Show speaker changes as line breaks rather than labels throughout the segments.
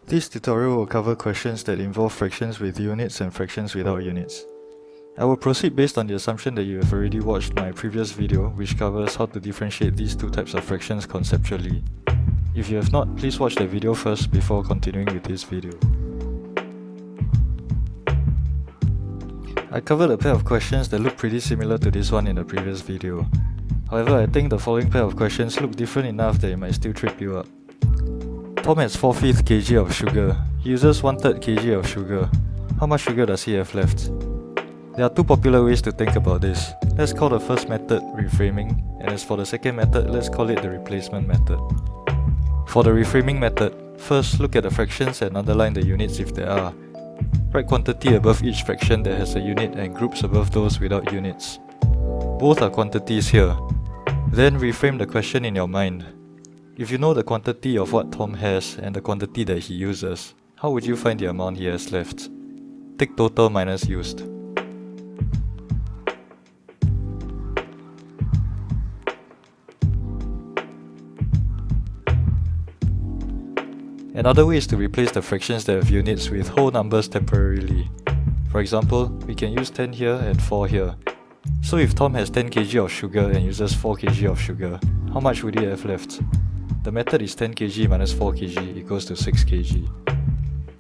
This tutorial will cover questions that involve fractions with units and fractions without units. I will proceed based on the assumption that you have already watched my previous video, which covers how to differentiate these two types of fractions conceptually. If you have not, please watch the video first before continuing with this video. I covered a pair of questions that look pretty similar to this one in the previous video. However, I think the following pair of questions look different enough that it might still trip you up. Tom has 4/5 kg of sugar. He uses 1/3 kg of sugar. How much sugar does he have left? There are two popular ways to think about this. Let's call the first method reframing, and as for the second method, let's call it the replacement method. For the reframing method, first look at the fractions and underline the units if there are. Write quantity above each fraction that has a unit and groups above those without units. Both are quantities here. Then reframe the question in your mind. If you know the quantity of what Tom has and the quantity that he uses, how would you find the amount he has left? Take total minus used. Another way is to replace the fractions that have units with whole numbers temporarily. For example, we can use 10 here and 4 here. So if Tom has 10 kg of sugar and uses 4 kg of sugar, how much would he have left? The method is 10 kg minus 4 kg equals to 6 kg.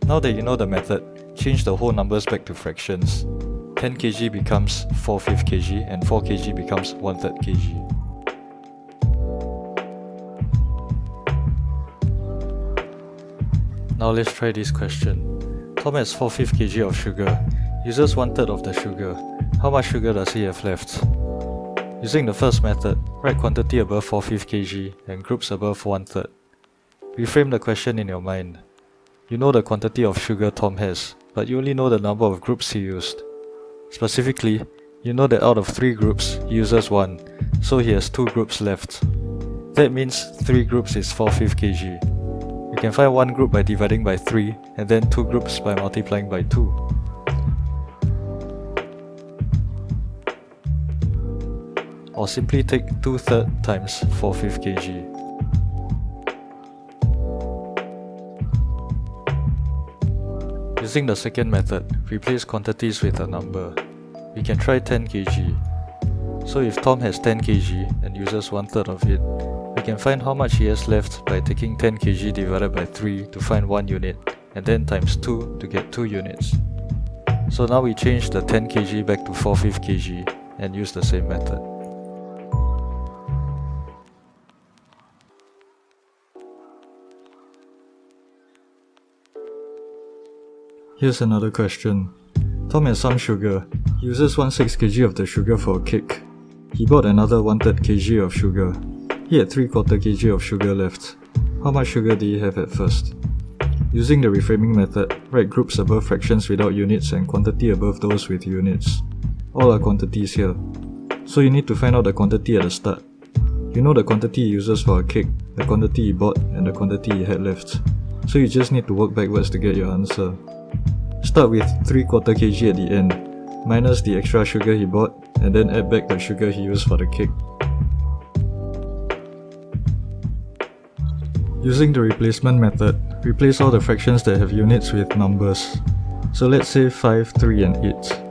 Now that you know the method, change the whole numbers back to fractions. 10 kg becomes 4/5 kg and 4 kg becomes 1/3 kg. Now let's try this question. Tom has 4/5 kg of sugar, uses 1/3 of the sugar. How much sugar does he have left? Using the first method, write quantity above 4/5 kg and groups above 1/3. Reframe the question in your mind. You know the quantity of sugar Tom has, but you only know the number of groups he used. Specifically, you know that out of 3 groups, he uses 1, so he has 2 groups left. That means 3 groups is 4/5 kg. You can find 1 group by dividing by 3, and then 2 groups by multiplying by 2. Or simply take 2/3 times 4/5 kg. Using the second method, replace quantities with a number. We can try 10 kg. So if Tom has 10 kg and uses 1/3 of it, we can find how much he has left by taking 10 kg divided by 3 to find 1 unit, and then times 2 to get 2 units. So now we change the 10 kg back to 4/5 kg and use the same method. Here's another question. Tom has some sugar. He uses 1/6 kg of the sugar for a cake. He bought another 1/3 kg of sugar. He had 3/4 kg of sugar left. How much sugar did he have at first? Using the reframing method, write groups above fractions without units and quantity above those with units. All are quantities here. So you need to find out the quantity at the start. You know the quantity he uses for a cake, the quantity he bought, and the quantity he had left. So you just need to work backwards to get your answer. Start with 3/4 kg at the end, minus the extra sugar he bought, and then add back the sugar he used for the cake. Using the replacement method, replace all the fractions that have units with numbers. So let's say 5, 3 and 8.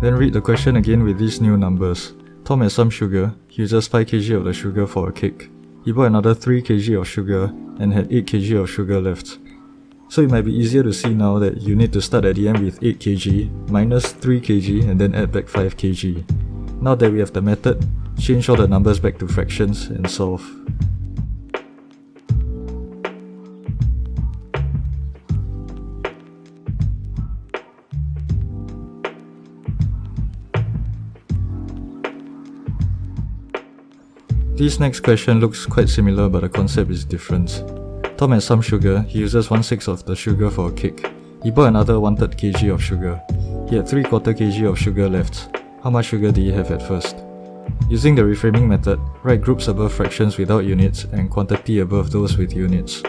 Then read the question again with these new numbers. Tom has some sugar. He uses 5 kg of the sugar for a cake. He bought another 3 kg of sugar and had 8 kg of sugar left. So it might be easier to see now that you need to start at the end with 8 kg, minus 3 kg and then add back 5 kg. Now that we have the method, change all the numbers back to fractions and solve. This next question looks quite similar, but the concept is different. Tom has some sugar. He uses 1/6 of the sugar for a cake. He bought another 1/3 kg of sugar. He had 3/4 kg of sugar left. How much sugar did he have at first? Using the reframing method, write groups above fractions without units and quantity above those with units.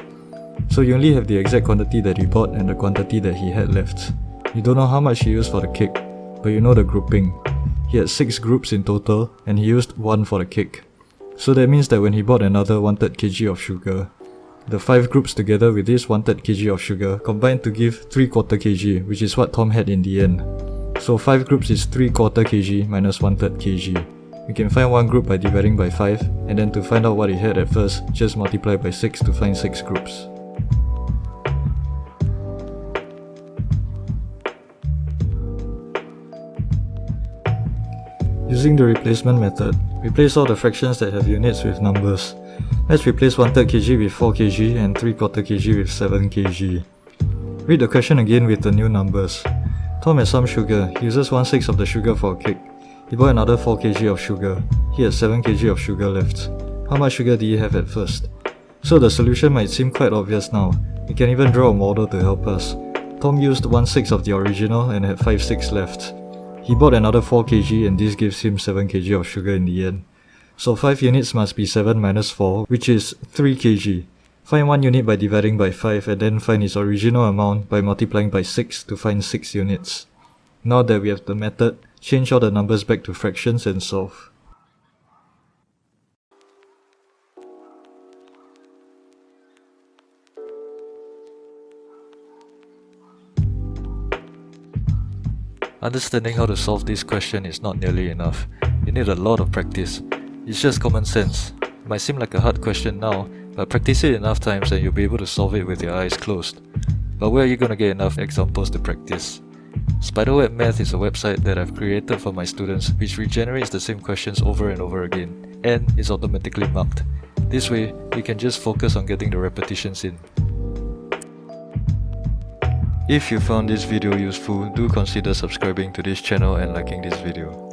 So you only have the exact quantity that he bought and the quantity that he had left. You don't know how much he used for the cake, but you know the grouping. He had 6 groups in total and he used 1 for the cake. So that means that when he bought another 1/3 kg of sugar, the 5 groups together with this 1/3 kg of sugar combined to give 3/4 kg, which is what Tom had in the end. So 5 groups is 3/4 kg minus 1/3 kg. We can find one group by dividing by 5, and then to find out what it had at first, just multiply by 6 to find 6 groups. Using the replacement method, replace all the fractions that have units with numbers. Let's replace 1/3 kg with 4 kg and 3/4 kg with 7 kg. Read the question again with the new numbers. Tom has some sugar. He uses 1/6 of the sugar for a cake. He bought another 4 kg of sugar. He had 7 kg of sugar left. How much sugar did he have at first? So the solution might seem quite obvious now. We can even draw a model to help us. Tom used 1/6 of the original and had 5/6 left. He bought another 4 kg and this gives him 7 kg of sugar in the end. So 5 units must be 7 minus 4, which is 3 kg. Find 1 unit by dividing by 5 and then find its original amount by multiplying by 6 to find 6 units. Now that we have the method, change all the numbers back to fractions and solve. Understanding how to solve this question is not nearly enough. You need a lot of practice. It's just common sense. It might seem like a hard question now, but practice it enough times and you'll be able to solve it with your eyes closed. But where are you going to get enough examples to practice? Spiderweb Math is a website that I've created for my students which regenerates the same questions over and over again, and is automatically marked. This way, you can just focus on getting the repetitions in. If you found this video useful, do consider subscribing to this channel and liking this video.